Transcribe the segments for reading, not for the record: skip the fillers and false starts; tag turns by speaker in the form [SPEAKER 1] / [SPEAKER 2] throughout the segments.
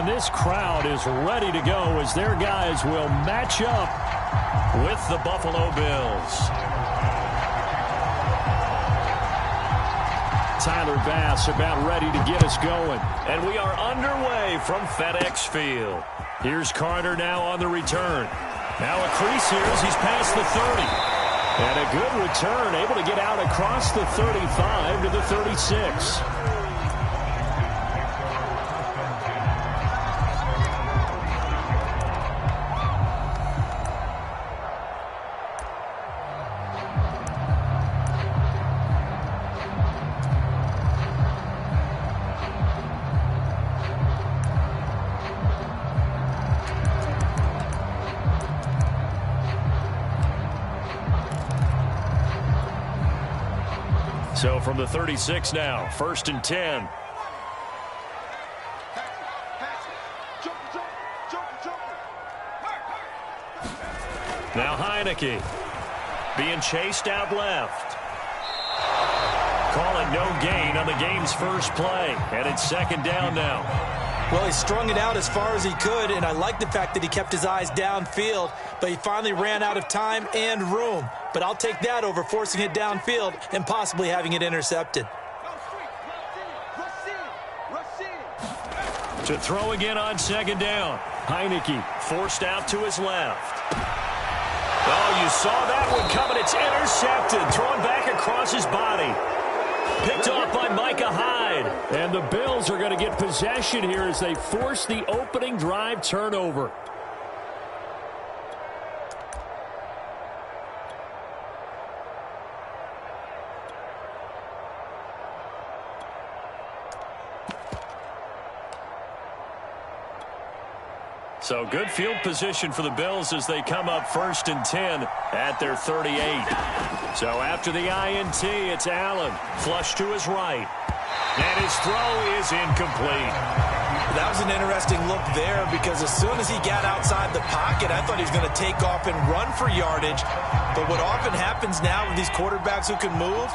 [SPEAKER 1] And this crowd is ready to go as their guys will match up with the Buffalo Bills. Tyler Bass about ready to get us going. And we are underway from FedEx Field. Here's Carter now on the return. Now a crease here as he's past the 30. And a good return, able to get out across the 35 to the 36. So from the 36 now, 1st and 10. Now Heineke being chased out left. Call it no gain on the game's first play, and it's 2nd down now.
[SPEAKER 2] Well, he strung it out as far as he could, and I like the fact that he kept his eyes downfield, but he finally ran out of time and room. But I'll take that over forcing it downfield and possibly having it intercepted.
[SPEAKER 1] To throw again on 2nd down. Heineke forced out to his left. Oh, you saw that one coming. It's intercepted. Thrown back across his body. Picked off by Micah Hyde. And the Bills are going to get possession here as they force the opening drive turnover. So good field position for the Bills as they come up 1st and 10 at their 38. So after the INT, it's Allen. Flush to his right. And his throw is incomplete.
[SPEAKER 2] That was an interesting look there because as soon as he got outside the pocket, I thought he was going to take off and run for yardage. But what often happens now with these quarterbacks who can move,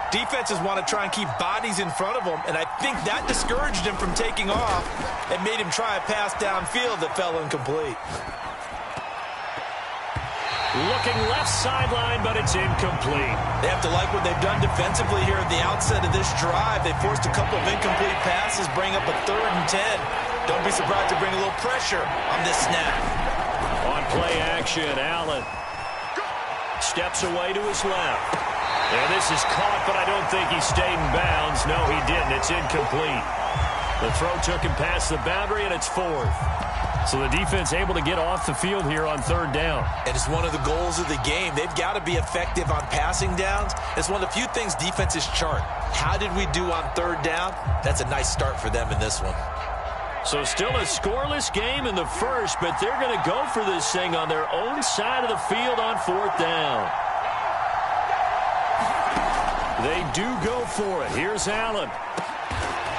[SPEAKER 2] defenses want to try and keep bodies in front of them, and I think that discouraged him from taking off and made him try a pass downfield that fell incomplete.
[SPEAKER 1] Looking left sideline, but it's incomplete.
[SPEAKER 2] They have to like what they've done defensively here at the outset of this drive. They forced a couple of incomplete passes, bring up a 3rd and 10. Don't be surprised to bring a little pressure on this snap.
[SPEAKER 1] On play action, Allen steps away to his left. And this is caught, but I don't think he stayed in bounds. No, he didn't. It's incomplete. The throw took him past the boundary, and it's 4th. So the defense able to get off the field here on 3rd down.
[SPEAKER 2] And it's one of the goals of the game. They've got to be effective on passing downs. It's one of the few things defenses chart. How did we do on 3rd down? That's a nice start for them in this one.
[SPEAKER 1] So still a scoreless game in the first, but they're going to go for this thing on their own side of the field on 4th down. They do go for it. Here's Allen.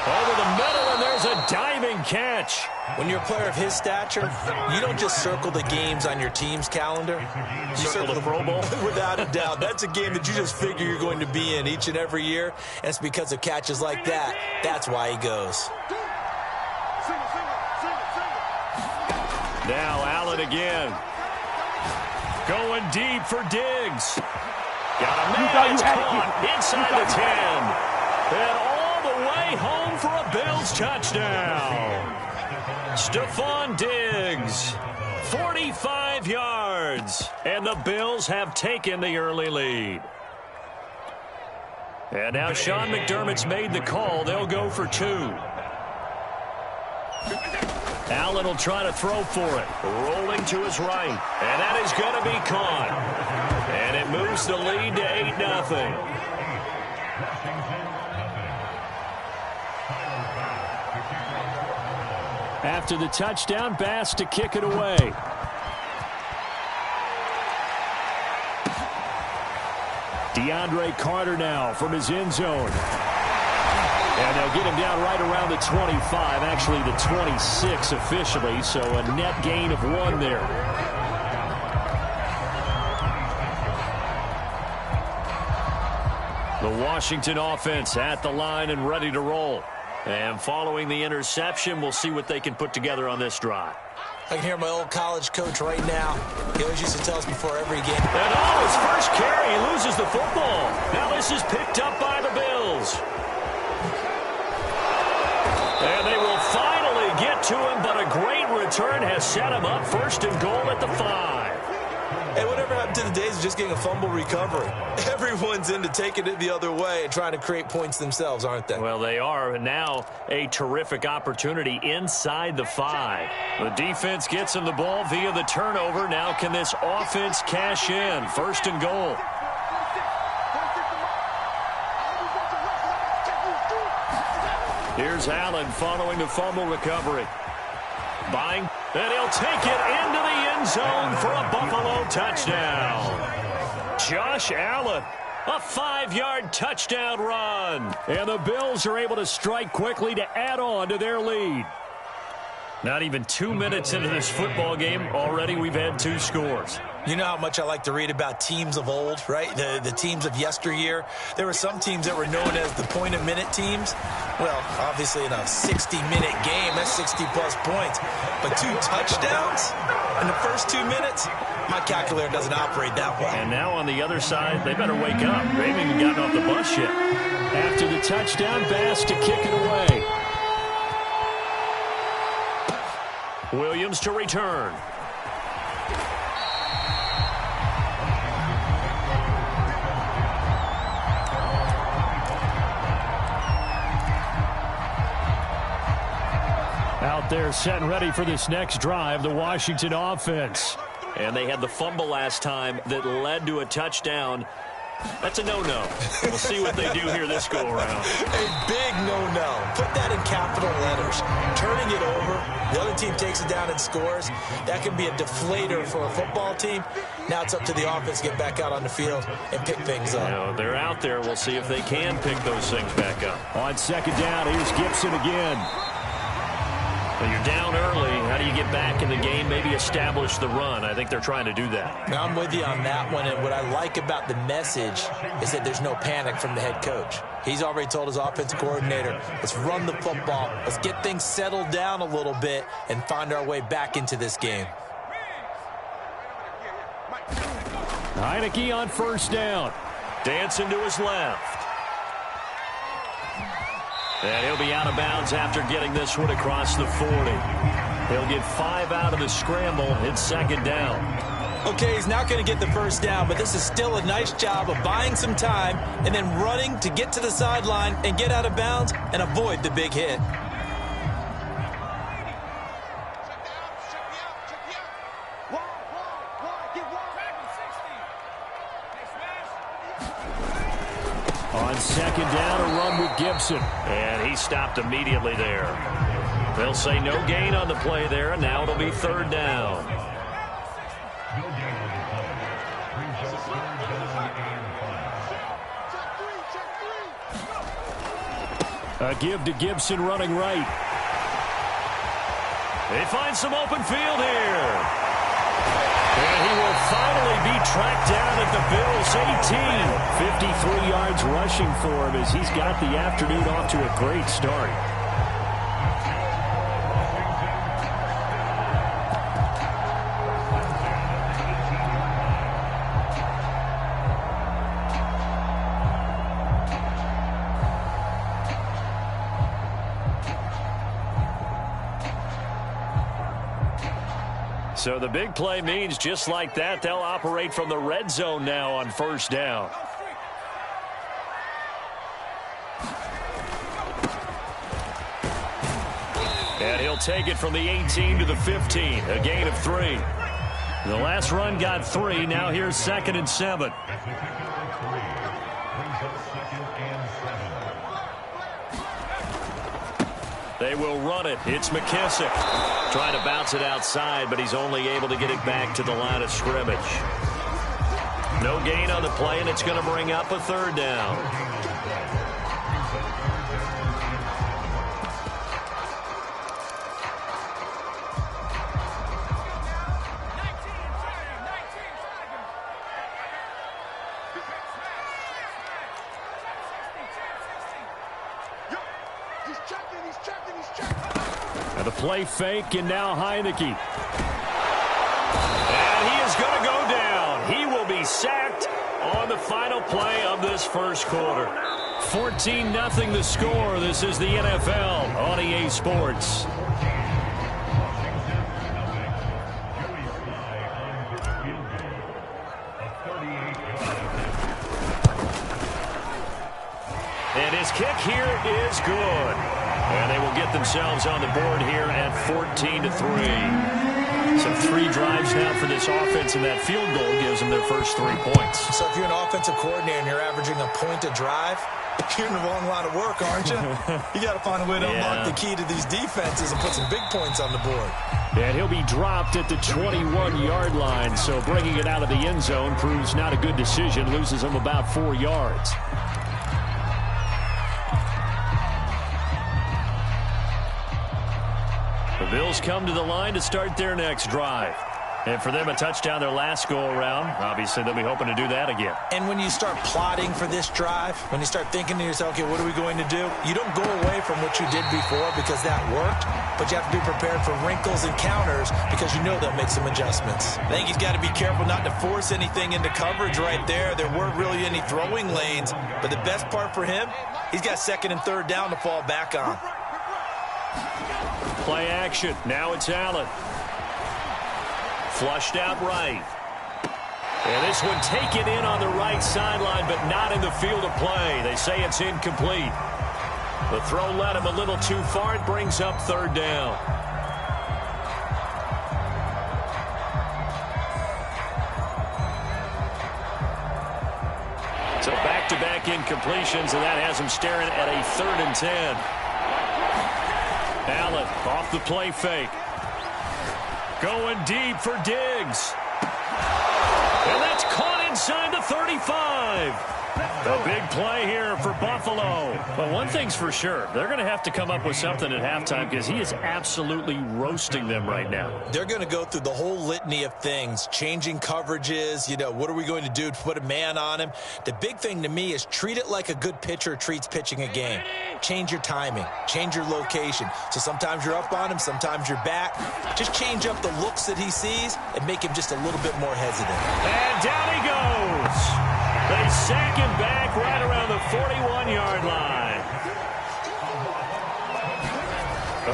[SPEAKER 1] Over the middle, and there's a diving catch.
[SPEAKER 2] When you're a player of his stature, you don't just circle the games on your team's calendar. You
[SPEAKER 1] circle the Pro Bowl?
[SPEAKER 2] Without a doubt. That's a game that you just figure you're going to be in each and every year. And it's because of catches like that. That's why he goes.
[SPEAKER 1] Now Allen again. Going deep for Diggs. Got a man. It's caught inside the 10. And all the way home for a Bills touchdown. Stephon Diggs, 45 yards. And the Bills have taken the early lead. And now Sean McDermott's made the call. They'll go for 2. Allen will try to throw for it. Rolling to his right. And that is going to be caught. And it moves the lead to 8-0. After the touchdown, Bass to kick it away. DeAndre Carter now from his end zone. And they'll get him down right around the 25, actually the 26 officially, so a net gain of 1 there. The Washington offense at the line and ready to roll. And following the interception, we'll see what they can put together on this drive.
[SPEAKER 2] I can hear my old college coach right now. He always used to tell us before every game.
[SPEAKER 1] And his first carry, he loses the football. Now this is picked up by the Bills. And they will finally get to him, but a great return has set him up first and goal at the 5.
[SPEAKER 2] Hey, whatever happened to the days of just getting a fumble recovery? Everyone's into taking it the other way and trying to create points themselves, aren't they?
[SPEAKER 1] Well, they are. Now a terrific opportunity inside the 5. The defense gets him the ball via the turnover. Now can this offense cash in? First and goal. Here's Allen following the fumble recovery. Buying, and he'll take it into the end zone for a Buffalo touchdown. Josh Allen, a 5-yard touchdown run. And the Bills are able to strike quickly to add on to their lead. Not even 2 minutes into this football game, already we've had 2 scores.
[SPEAKER 2] You know how much I like to read about teams of old, right? The teams of yesteryear. There were some teams that were known as the point-a-minute teams. Well, obviously in a 60-minute game, that's 60-plus points. But 2 touchdowns in the first 2 minutes? My calculator doesn't operate that well.
[SPEAKER 1] And now on the other side, they better wake up. They haven't even gotten off the bus yet. After the touchdown, Bass to kick it away. Williams to return. Out there set and ready for this next drive, the Washington offense. And they had the fumble last time that led to a touchdown. That's a no-no. We'll see what they do here this go-around.
[SPEAKER 2] A big no-no. Put that in capital letters. Turning it over, the other team takes it down and scores. That can be a deflator for a football team. Now it's up to the offense to get back out on the field and pick things up.
[SPEAKER 1] You know, they're out there. We'll see if they can pick those things back up. On second down, here's Gibson again. When you're down early, how do you get back in the game, maybe establish the run? I think they're trying to do that.
[SPEAKER 2] Now, I'm with you on that one, and what I like about the message is that there's no panic from the head coach. He's already told his offensive coordinator, let's run the football, let's get things settled down a little bit and find our way back into this game.
[SPEAKER 1] Heineke on first down. Dancing to his left. And he'll be out of bounds after getting this one across the 40. He'll get 5 out of the scramble. It's second down.
[SPEAKER 2] Okay, he's not going to get the first down, but this is still a nice job of buying some time and then running to get to the sideline and get out of bounds and avoid the big hit.
[SPEAKER 1] On second down, a run with Gibson. And he stopped immediately there. They'll say no gain on the play there, and now it'll be third down. A give to Gibson running right. They find some open field here. And he will finally be tracked down at the Bills' 18. 53 yards rushing for him as he's got the afternoon off to a great start. So the big play means just like that, they'll operate from the red zone now on first down. And he'll take it from the 18 to the 15, a gain of 3. The last run got 3, now here's 2nd and 7. They will run it. It's McKissick. Trying to bounce it outside, but he's only able to get it back to the line of scrimmage. No gain on the play, and it's going to bring up a third down.
[SPEAKER 3] He's checking.
[SPEAKER 1] The play fake, and now Heineke. And he is going to go down. He will be sacked on the final play of this first quarter. 14-0 the score. This is the NFL on EA Sports. And his kick here is good. And they will get themselves on the board here at 14-3. So 3 drives now for this offense, and that field goal gives them their first 3 points.
[SPEAKER 2] So if you're an offensive coordinator and you're averaging a point a drive, you're in the wrong line of work, aren't you? You got to find a way to unlock the key to these defenses and put some big points on the board.
[SPEAKER 1] And he'll be dropped at the 21-yard line, so bringing it out of the end zone proves not a good decision, loses him about 4 yards. The Bills come to the line to start their next drive. And for them, a touchdown their last go-around. Obviously, they'll be hoping to do that again.
[SPEAKER 2] And when you start plotting for this drive, when you start thinking to yourself, okay, what are we going to do? You don't go away from what you did before because that worked, but you have to be prepared for wrinkles and counters because you know they'll make some adjustments. I think he's got to be careful not to force anything into coverage right there. There weren't really any throwing lanes, but the best part for him, he's got 2nd and 3rd down to fall back on.
[SPEAKER 1] Play action. Now it's Allen. Flushed out right. And this one taken in on the right sideline, but not in the field of play. They say it's incomplete. The throw led him a little too far. It brings up 3rd down. So back-to-back incompletions, and that has him staring at a 3rd and 10. Allen off the play fake. Going deep for Diggs. And that's caught inside the 35. A big play here for Buffalo. But one thing's for sure, they're going to have to come up with something at halftime because he is absolutely roasting them right now.
[SPEAKER 2] They're going to go through the whole litany of things, changing coverages, what are we going to do to put a man on him? The big thing to me is treat it like a good pitcher treats pitching a game. Change your timing, change your location. So sometimes you're up on him, sometimes you're back. Just change up the looks that he sees and make him just a little bit more hesitant.
[SPEAKER 1] And down he goes. They sack him back right around the 41-yard line.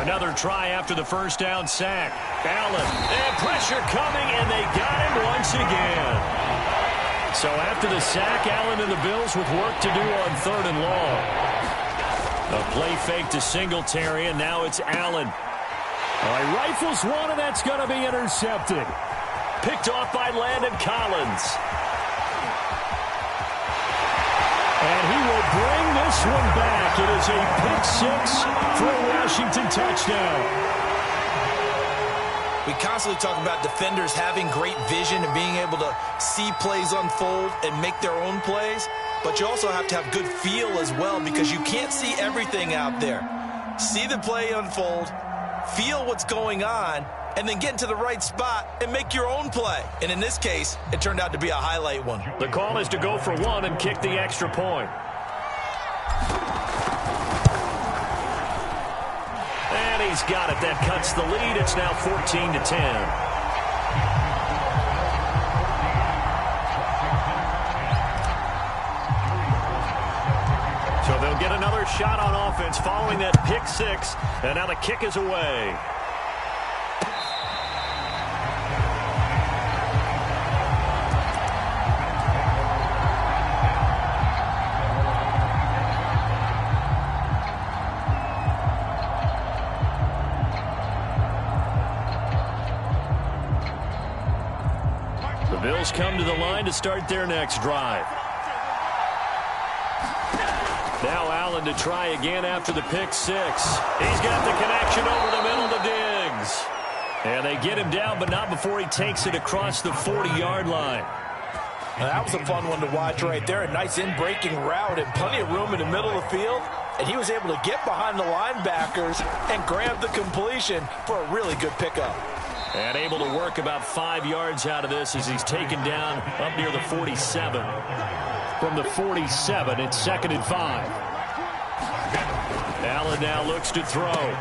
[SPEAKER 1] Another try after the first down sack. Allen, and pressure coming, and they got him once again. So after the sack, Allen and the Bills with work to do on 3rd and long. A play fake to Singletary, and now it's Allen. All right, rifles one, and that's going to be intercepted. Picked off by Landon Collins. And he will bring this one back. It is a pick-6 for a Washington touchdown.
[SPEAKER 2] We constantly talk about defenders having great vision and being able to see plays unfold and make their own plays. But you also have to have good feel as well because you can't see everything out there. See the play unfold, feel what's going on, and then get into the right spot and make your own play. And in this case, it turned out to be a highlight one.
[SPEAKER 1] The call is to go for 1 and kick the extra point. And he's got it. That cuts the lead. It's now 14-10. So they'll get another shot on offense following that pick-6. And now the kick is away. Bills come to the line to start their next drive. Now Allen to try again after the pick-6. He's got the connection over the middle to Diggs. And they get him down, but not before he takes it across the 40-yard line.
[SPEAKER 2] Now, that was a fun one to watch right there. A nice in-breaking route and plenty of room in the middle of the field. And he was able to get behind the linebackers and grab the completion for a really good pickup.
[SPEAKER 1] And able to work about 5 yards out of this as he's taken down up near the 47. From the 47, it's 2nd and 5. Allen now looks to throw.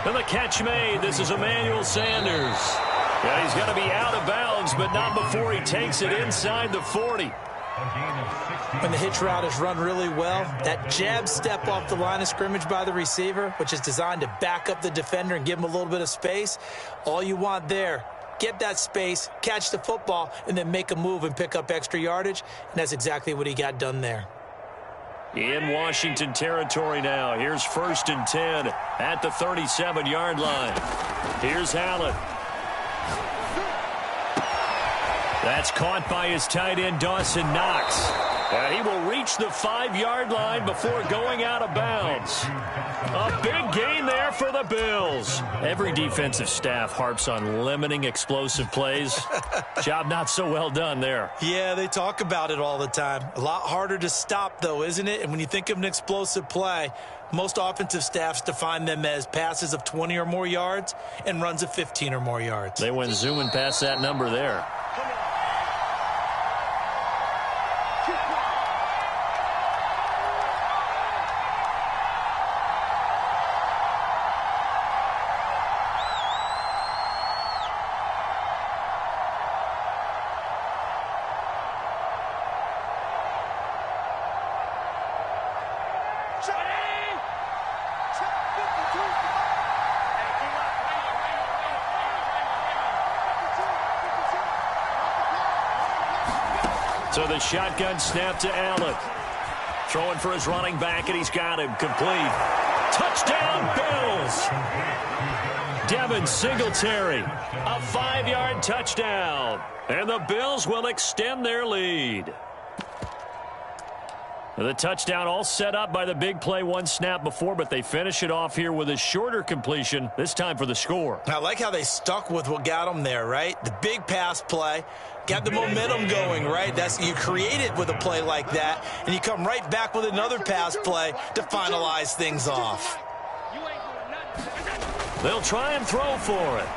[SPEAKER 1] And the catch made. This is Emmanuel Sanders. Yeah, he's got to be out of bounds, but not before he takes it inside the 40.
[SPEAKER 2] When the hitch route is run really well, that jab step off the line of scrimmage by the receiver, which is designed to back up the defender and give him a little bit of space, all you want there, get that space, catch the football, and then make a move and pick up extra yardage, and that's exactly what he got done there.
[SPEAKER 1] In Washington territory now. Here's 1st and 10 at the 37-yard line. Here's Allen. That's caught by his tight end, Dawson Knox. And he will reach the 5-yard line before going out of bounds. A big gain there for the Bills. Every defensive staff harps on limiting explosive plays. Job not so well done there.
[SPEAKER 2] Yeah, they talk about it all the time. A lot harder to stop, though, isn't it? And when you think of an explosive play, most offensive staffs define them as passes of 20 or more yards and runs of 15 or more yards.
[SPEAKER 1] They went zooming past that number there. So the shotgun snap to Allen. Throwing for his running back, and he's got him complete. Touchdown, Bills! Devin Singletary, a 5-yard touchdown. And the Bills will extend their lead. The touchdown all set up by the big play one snap before, but they finish it off here with a shorter completion, this time for the score.
[SPEAKER 2] I like how they stuck with what got them there, right? The big pass play, got the momentum going, right? You create it with a play like that, and you come right back with another pass play to finalize things off.
[SPEAKER 1] They'll try and throw for it.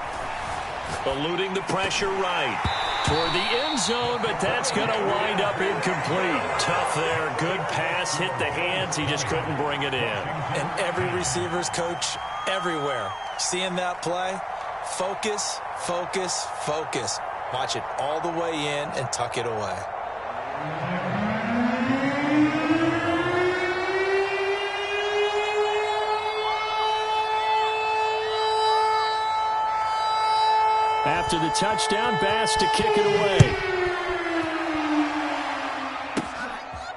[SPEAKER 1] Eluding the pressure right toward the end zone, but that's going to wind up incomplete. Tough there. Good pass. Hit the hands. He just couldn't bring it in.
[SPEAKER 2] And every receiver's coach everywhere, seeing that play, focus, focus, focus. Watch it all the way in and tuck it away.
[SPEAKER 1] After the touchdown, Bass to kick it away.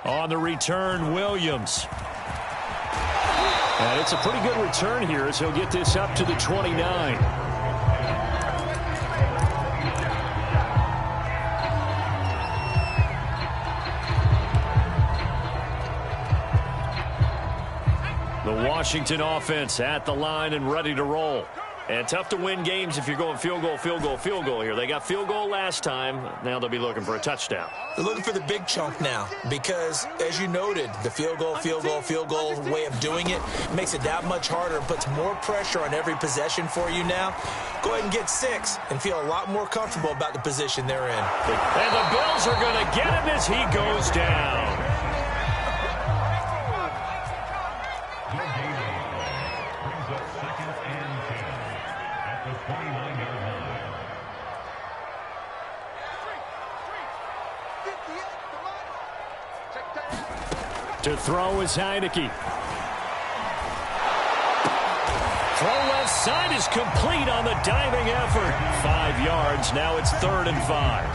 [SPEAKER 1] On the return, Williams. And it's a pretty good return here as he'll get this up to the 29. The Washington offense at the line and ready to roll. And tough to win games if you're going field goal, field goal, field goal here. They got field goal last time. Now they'll be looking for a touchdown.
[SPEAKER 2] They're looking for the big chunk now because, as you noted, the field goal, field goal, field goal way of doing it makes it that much harder and puts more pressure on every possession for you now. Go ahead and get 6 and feel a lot more comfortable about the position they're in.
[SPEAKER 1] And the Bills are going to get him as he goes down. To throw is Heineke. Throw left side is complete on the diving effort. 5 yards. Now it's 3rd and 5.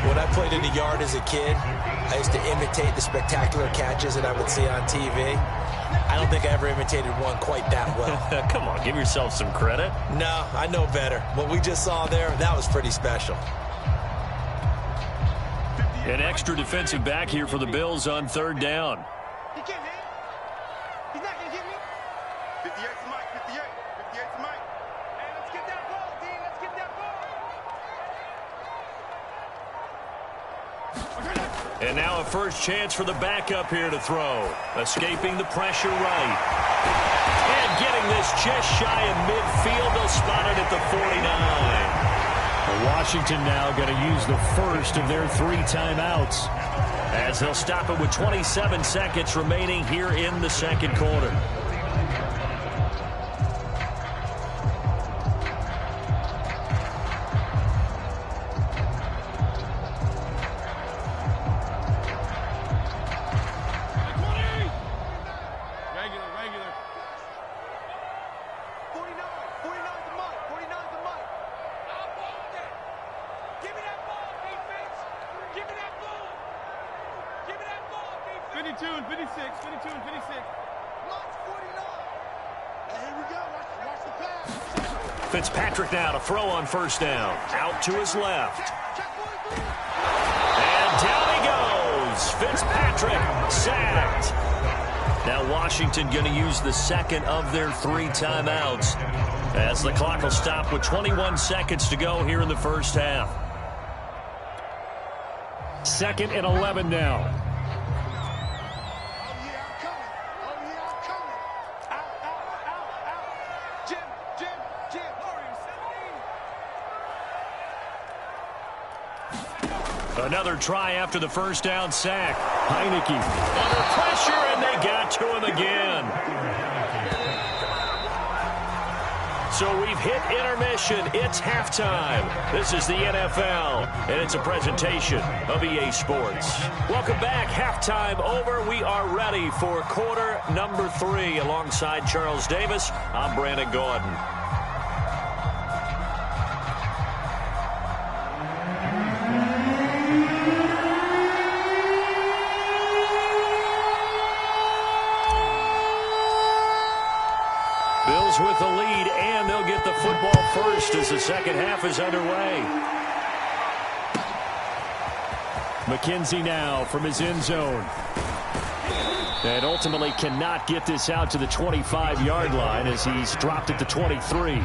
[SPEAKER 2] When I played in the yard as a kid, I used to imitate the spectacular catches that I would see on TV. I don't think I ever imitated one quite that well.
[SPEAKER 1] Come on, give yourself some credit.
[SPEAKER 2] No, I know better. What we just saw there, that was pretty special.
[SPEAKER 1] An extra defensive back here for the Bills on 3rd down.
[SPEAKER 3] He can't hit. He's not going to get me. 58's Mike, 58's Mike. Hey, let's get that ball, D. Let's get that ball.
[SPEAKER 1] And now a first chance for the backup here to throw. Escaping the pressure right. And getting this just shy of midfield. They'll spot it at the 49. Washington now going to use the first of their 3 timeouts, as they'll stop it with 27 seconds remaining here in the 2nd quarter.
[SPEAKER 3] 52 and 56. 52 and 56. March 49. And here we go. Watch the pass.
[SPEAKER 1] Fitzpatrick now to throw on first down. Out to his left. And down he goes. Fitzpatrick sacked. Now Washington going to use the second of their 3 timeouts as the clock will stop with 21 seconds to go here in the first half. 2nd and 11 now. Another try after the first down sack. Heineke under pressure, and they got to him again. So we've hit intermission. It's halftime. This is the NFL, and it's a presentation of EA Sports. Welcome back. Halftime over. We are ready for quarter number 3. Alongside Charles Davis, I'm Brandon Gordon. Bills with the lead, and they'll get the football first as the second half is underway. McKenzie now from his end zone. And ultimately cannot get this out to the 25-yard line as he's dropped at the 23.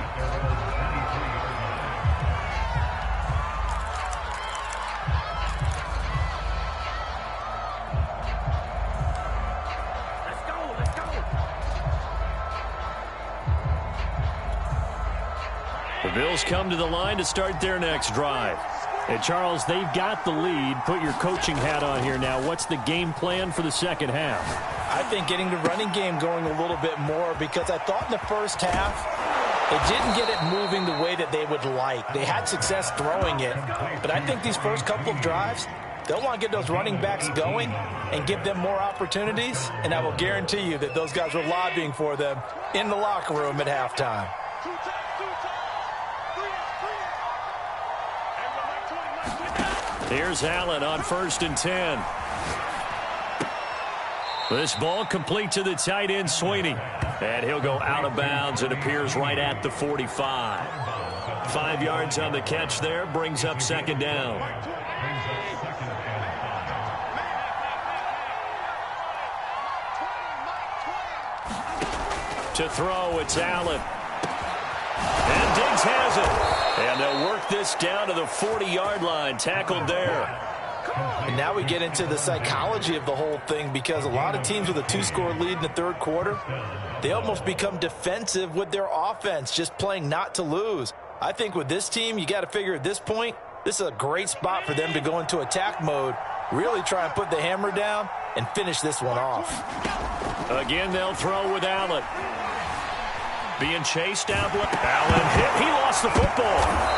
[SPEAKER 1] The Bills come to the line to start their next drive. And Charles, they've got the lead. Put your coaching hat on here now. What's the game plan for the second half?
[SPEAKER 2] I think getting the running game going a little bit more, because I thought in the first half they didn't get it moving the way that they would like. They had success throwing it, but I think these first couple of drives, they'll want to get those running backs going and give them more opportunities, and I will guarantee you that those guys were lobbying for them in the locker room at halftime.
[SPEAKER 1] Here's Allen on 1st and 10. This ball complete to the tight end, Sweeney. And he'll go out of bounds. It appears right at the 45. 5 yards on the catch there. Brings up second down. To throw, it's Allen. And Diggs has it. And they'll work this down to the 40-yard line. Tackled there.
[SPEAKER 2] And now we get into the psychology of the whole thing, because a lot of teams with a 2-score lead in the third quarter, they almost become defensive with their offense, just playing not to lose. I think with this team, you got to figure at this point, this is a great spot for them to go into attack mode, really try and put the hammer down and finish this one off.
[SPEAKER 1] Again, they'll throw with Allen. Being chased down. Allen hit. He lost the football.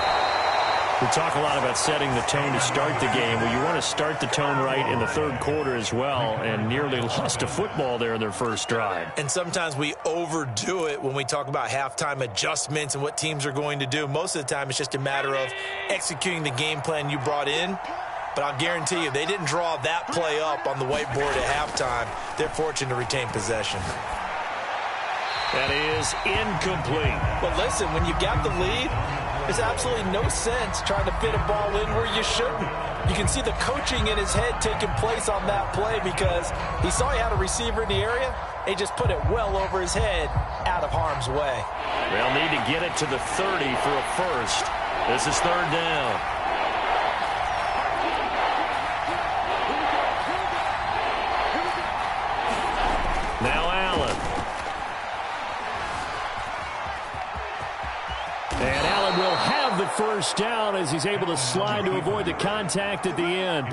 [SPEAKER 1] We talk a lot about setting the tone to start the game. Well, you want to start the tone right in the third quarter as well, and nearly lost a football there in their first drive.
[SPEAKER 2] And sometimes we overdo it when we talk about halftime adjustments and what teams are going to do. Most of the time, it's just a matter of executing the game plan you brought in. But I'll guarantee you, they didn't draw that play up on the whiteboard at halftime. They're fortunate to retain possession.
[SPEAKER 1] That is incomplete.
[SPEAKER 2] But listen, when you've got the lead, there's absolutely no sense trying to fit a ball in where you shouldn't. You can see the coaching in his head taking place on that play, because he saw he had a receiver in the area. He just put it well over his head, out of harm's way.
[SPEAKER 1] They'll need to get it to the 30 for a first. This is third down. Now Allen. And Allen will have the first down as he's able to slide to avoid the contact at the end.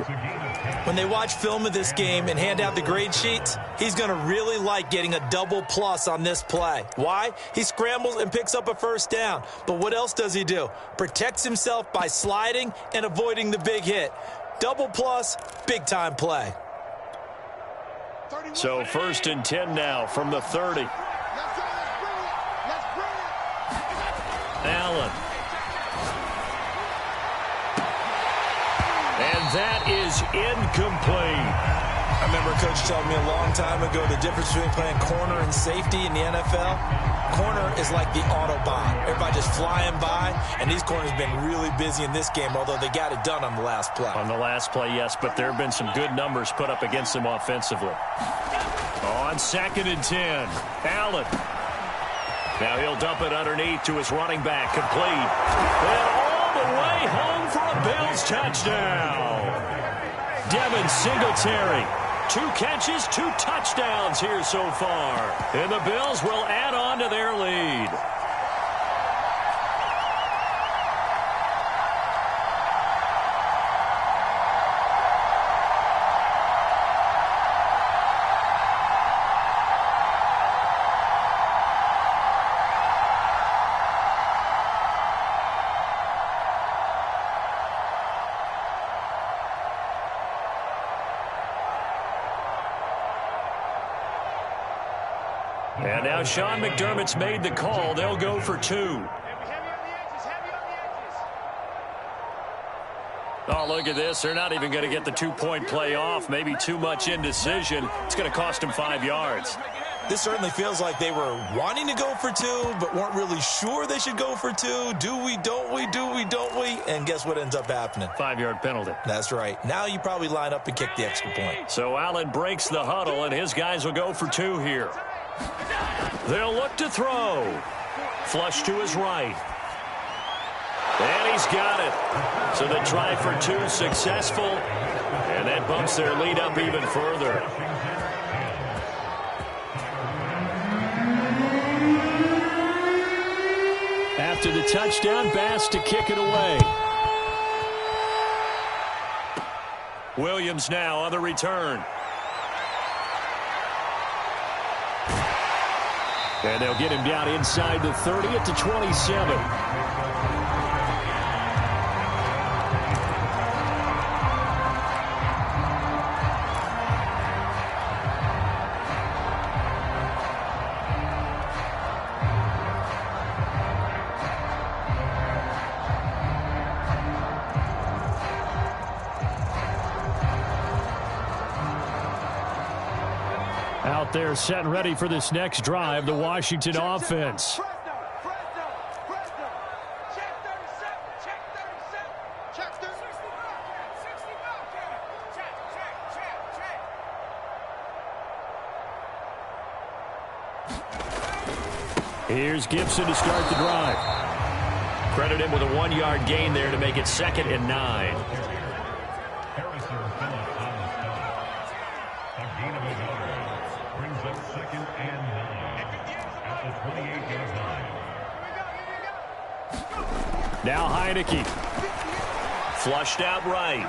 [SPEAKER 2] When they watch film of this game and hand out the grade sheets, he's going to really like getting a double plus on this play. Why? He scrambles and picks up a first down. But what else does he do? Protects himself by sliding and avoiding the big hit. Double plus, big-time play.
[SPEAKER 1] So 1st and 10 now from the 30. Allen. And that is incomplete.
[SPEAKER 2] I remember a coach telling me a long time ago the difference between playing corner and safety in the NFL. Corner is like the Autobahn. Everybody just flying by, and these corners have been really busy in this game, although they got it done on the last play.
[SPEAKER 1] On the last play, yes, but there have been some good numbers put up against them offensively. On 2nd and 10, Allen. Now he'll dump it underneath to his running back, complete. And all the way home for a Bills touchdown. Devin Singletary. 2 catches, 2 touchdowns here so far. And the Bills will add on to their lead. And now Sean McDermott's made the call. They'll go for 2. Oh, look at this. They're not even going to get the 2-point play off. Maybe too much indecision. It's going to cost them 5 yards.
[SPEAKER 2] This certainly feels like they were wanting to go for 2, but weren't really sure they should go for 2. Do we, don't we, do we, don't we? And guess what ends up happening?
[SPEAKER 1] 5-yard penalty.
[SPEAKER 2] That's right. Now you probably line up and kick the extra point.
[SPEAKER 1] So Allen breaks the huddle, and his guys will go for 2 here. They'll look to throw. Flush to his right. And he's got it. So the try for 2 successful. And that bumps their lead up even further. After the touchdown, Bass to kick it away. Williams now on the return. And they'll get him down inside the 30 at the 27. Out there set and ready for this next drive, the Washington offense. Here's Gibson to start the drive. Credit him with a 1-yard gain there to make it 2nd and 9. Now Heineke. Flushed out right.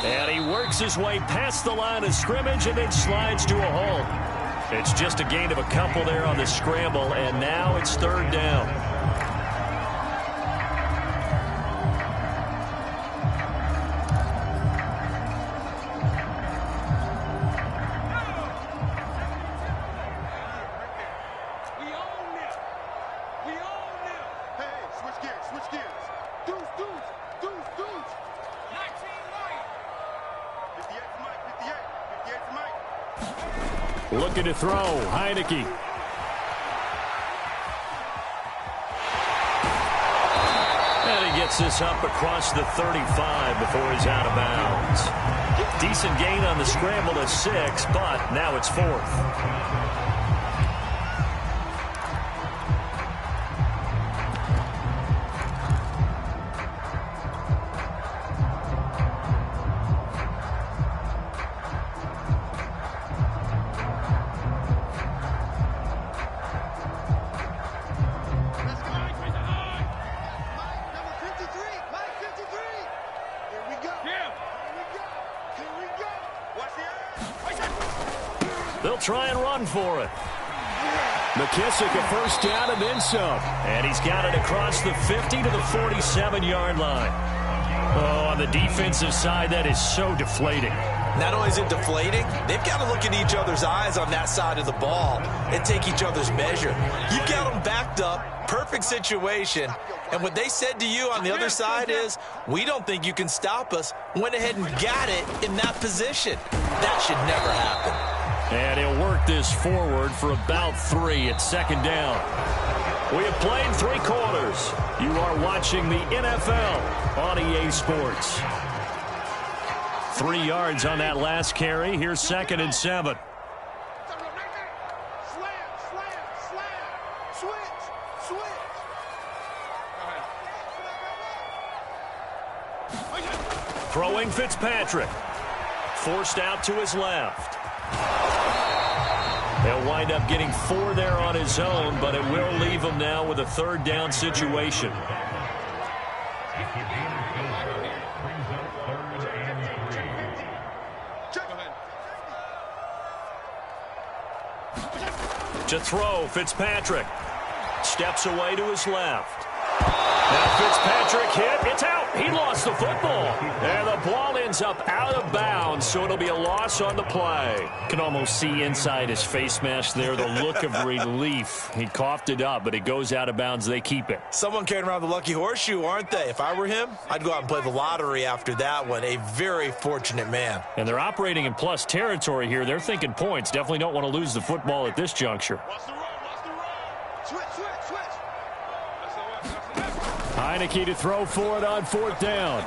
[SPEAKER 1] And he works his way past the line of scrimmage and then slides to a halt. It's just a gain of a couple there on the scramble, and now it's 3rd down. Looking to throw, Heineke. And he gets this up across the 35 before he's out of bounds. Decent gain on the scramble to 6, but now it's 4th. They'll try and run for it. McKissick a first down and then some. And he's got it across the 50 to the 47-yard line. Oh, on the defensive side, that is so deflating.
[SPEAKER 2] Not only is it deflating, they've got to look in each other's eyes on that side of the ball and take each other's measure. You've got them backed up, perfect situation, and what they said to you on the other side is, we don't think you can stop us. Went ahead and got it in that position. That should never happen.
[SPEAKER 1] And he'll work this forward for about 3 at second down. We have played 3 quarters. You are watching the NFL on EA Sports. 3 yards on that last carry. Here's 2nd and 7. Throwing Fitzpatrick. Forced out to his left. They'll wind up getting 4 there on his own, but it will leave him now with a 3rd down situation. To throw, Fitzpatrick. Steps away to his left. Now Fitzpatrick hit. It's out. He lost the football. And the ball ends up out of bounds, so it'll be a loss on the play.
[SPEAKER 4] Can almost see inside his face mask there the look of relief. He coughed it up, but it goes out of bounds. They keep it.
[SPEAKER 2] Someone carrying around the lucky horseshoe, aren't they? If I were him, I'd go out and play the lottery after that one. A very fortunate man.
[SPEAKER 4] And they're operating in plus territory here. They're thinking points. Definitely don't want to lose the football at this juncture. Heineke to throw for it on 4th down.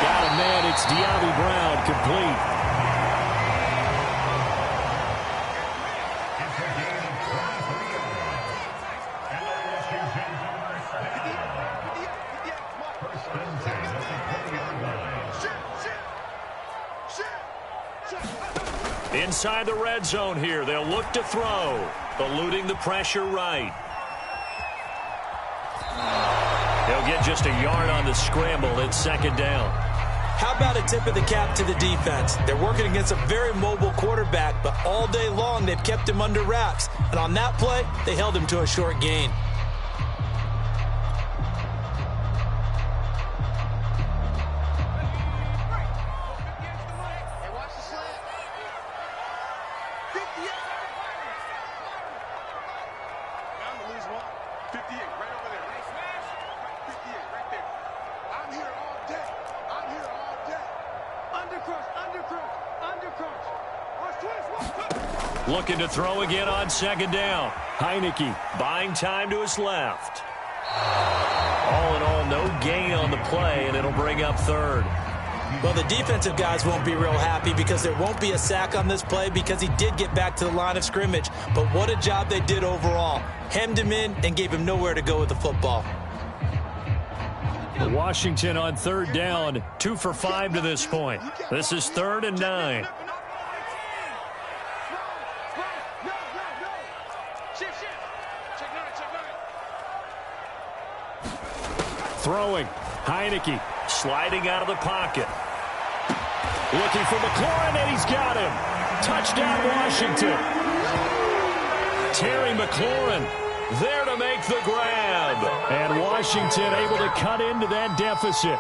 [SPEAKER 4] Got a man. It's De'Ami Brown, complete. Inside the red zone here. They'll look to throw. Eluding the pressure right. They'll get just a yard on the scramble. It's 2nd down.
[SPEAKER 2] How about a tip of the cap to the defense? They're working against a very mobile quarterback, but all day long they've kept him under wraps. And on that play, they held him to a short gain.
[SPEAKER 1] Looking to throw again on 2nd down. Heineke buying time to his left. All in all, no gain on the play, and it'll bring up 3rd.
[SPEAKER 2] Well, the defensive guys won't be real happy because there won't be a sack on this play because he did get back to the line of scrimmage. But what a job they did overall. Hemmed him in and gave him nowhere to go with the football.
[SPEAKER 1] Washington on 3rd down, 2 for 5 to this point. This is 3rd and 9. Throwing. Heineke sliding out of the pocket. Looking for McLaurin, and he's got him. Touchdown, Washington. Terry McLaurin there to make the grab. And Washington able to cut into that deficit.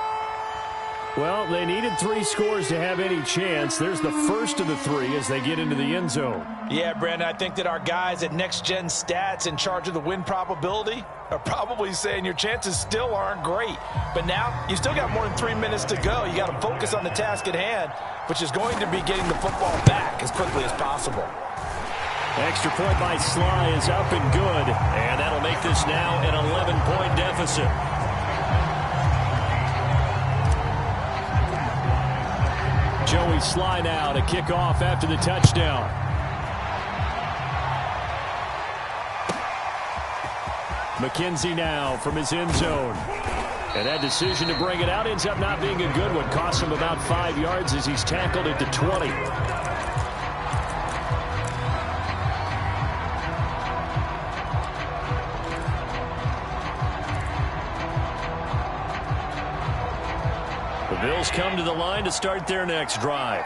[SPEAKER 1] Well, they needed 3 scores to have any chance. There's the first of the 3 as they get into the end zone.
[SPEAKER 2] Yeah, Brandon, I think that our guys at Next Gen Stats in charge of the win probability are probably saying your chances still aren't great. But now, you still got more than 3 minutes to go. You got to focus on the task at hand, which is going to be getting the football back as quickly as possible.
[SPEAKER 1] Extra point by Sly is up and good. And that'll make this now an 11-point deficit. Joey Sly now to kick off after the touchdown. McKenzie now from his end zone. And that decision to bring it out ends up not being a good one. Costs him about 5 yards as he's tackled at the 20. The Bills come to the line to start their next drive.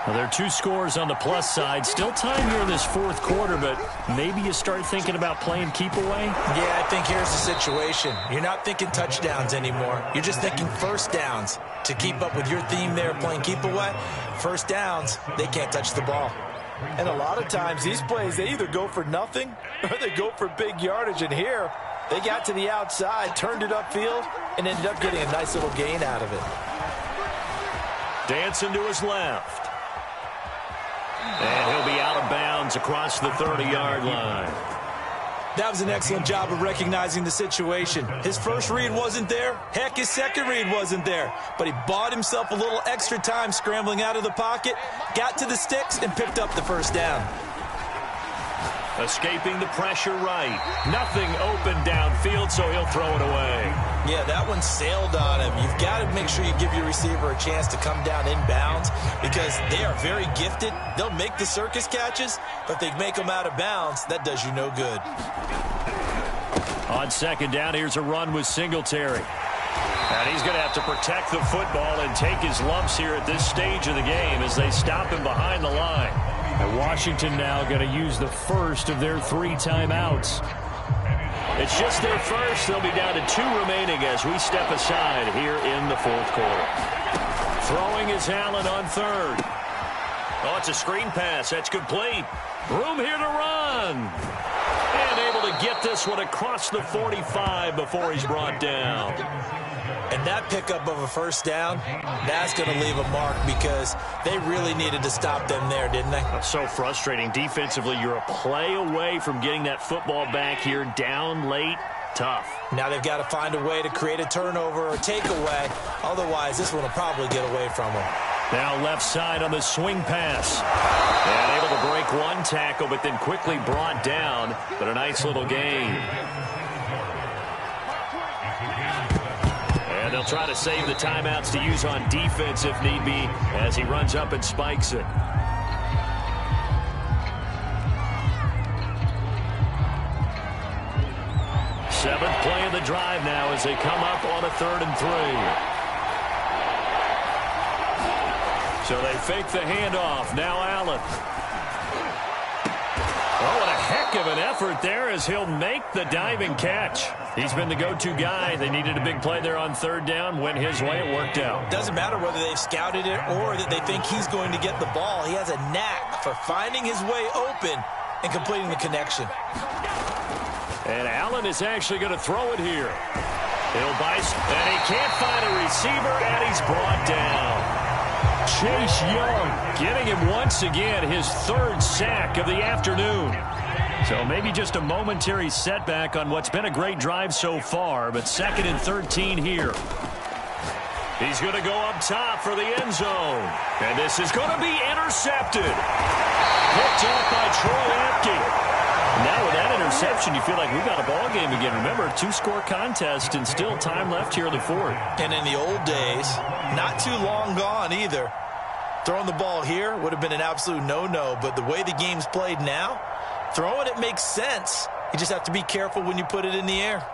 [SPEAKER 4] Well, there are 2 scores on the plus side. Still time here in this fourth quarter, but maybe you start thinking about playing keep away?
[SPEAKER 2] Yeah, I think here's the situation. You're not thinking touchdowns anymore. You're just thinking first downs. To keep up with your theme there, playing keep away, first downs, they can't touch the ball. And a lot of times, these plays, they either go for nothing or they go for big yardage. And here, they got to the outside, turned it upfield, and ended up getting a nice little gain out of it.
[SPEAKER 4] Dancing to his left. And he'll be out of bounds across the 30-yard line.
[SPEAKER 2] That was an excellent job of recognizing the situation. His first read wasn't there. Heck, his second read wasn't there. But he bought himself a little extra time scrambling out of the pocket, got to the sticks, and picked up the first down.
[SPEAKER 4] Escaping the pressure right. Nothing open downfield, so he'll throw it away.
[SPEAKER 2] Yeah, that one sailed on him. You've got to make sure you give your receiver a chance to come down inbounds because they are very gifted. They'll make the circus catches, but if they make them out of bounds, that does you no good.
[SPEAKER 4] On second down, here's a run with Singletary. And he's going to have to protect the football and take his lumps here at this stage of the game as they stop him behind the line. And Washington now going to use the first of their 3 timeouts. It's just their first. They'll be down to 2 remaining as we step aside here in the fourth quarter. Throwing is Allen on third. Oh, it's a screen pass. That's complete. Room here to run. And able to get this one across the 45 before he's brought down.
[SPEAKER 2] And that pickup of a first down, that's going to leave a mark because they really needed to stop them there, didn't they?
[SPEAKER 4] That's so frustrating. Defensively, you're a play away from getting that football back here down late. Tough.
[SPEAKER 2] Now they've got to find a way to create a turnover or takeaway. Otherwise, this one will probably get away from them.
[SPEAKER 4] Now left side on the swing pass. And able to break one tackle, but then quickly brought down. But a nice little gain. And they'll try to save the timeouts to use on defense if need be as he runs up and spikes it. Seventh play of the drive now as they come up on a 3rd and 3. So they fake the handoff. Now Allen. Oh, what a heck of an effort there as he'll make the diving catch. He's been the go-to guy. They needed a big play there on 3rd down. Went his way. It worked out.
[SPEAKER 2] Doesn't matter whether they've scouted it or that they think he's going to get the ball. He has a knack for finding his way open and completing the connection.
[SPEAKER 4] And Allen is actually going to throw it here. He'll bice, and he can't find a receiver, and he's brought down. Chase Young getting him once again, his 3rd sack of the afternoon. So maybe just a momentary setback on what's been a great drive so far, but 2nd and 13 here. He's going to go up top for the end zone. And this is going to be intercepted. Picked up by Troy Apke. Now with that interception, you feel like we've got a ball game again. Remember, 2-score contest and still time left here in the 4th.
[SPEAKER 2] And in the old days, not too long gone either, throwing the ball here would have been an absolute no-no. But the way the game's played now, throwing it makes sense. You just have to be careful when you put it in the air.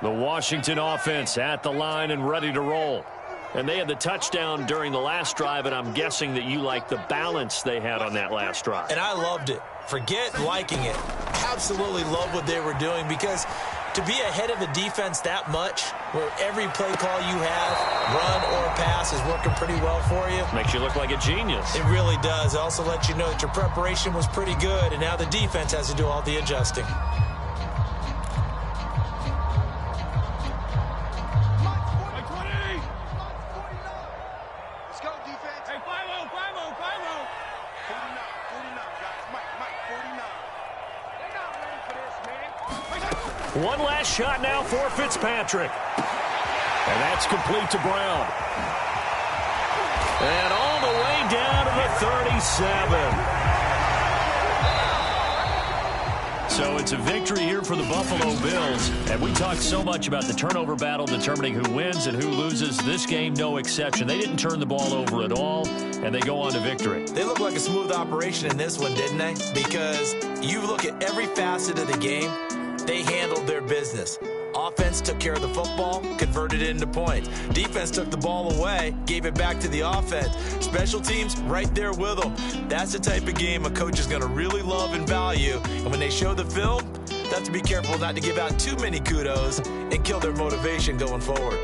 [SPEAKER 4] The Washington offense at the line and ready to roll. And they had the touchdown during the last drive, and I'm guessing that you like the balance they had on that last drive.
[SPEAKER 2] And I loved it. Forget liking it. Absolutely love what they were doing because to be ahead of a defense that much, where every play call you have, run or pass, is working pretty well for you.
[SPEAKER 4] Makes you look like a genius.
[SPEAKER 2] It really does. It also lets you know that your preparation was pretty good, and now the defense has to do all the adjusting.
[SPEAKER 4] One last shot now for Fitzpatrick. And that's complete to Brown. And all the way down to the 37.
[SPEAKER 1] So it's a victory here for the Buffalo Bills. And we talked so much about the turnover battle determining who wins and who loses. This game, no exception. They didn't turn the ball over at all, and they go on to victory.
[SPEAKER 2] They look like a smooth operation in this one, didn't they? Because you look at every facet of the game, they handled their business. Offense took care of the football, converted it into points. Defense took the ball away, gave it back to the offense. Special teams, right there with them. That's the type of game a coach is going to really love and value. And when they show the film, they have to be careful not to give out too many kudos and kill their motivation going forward.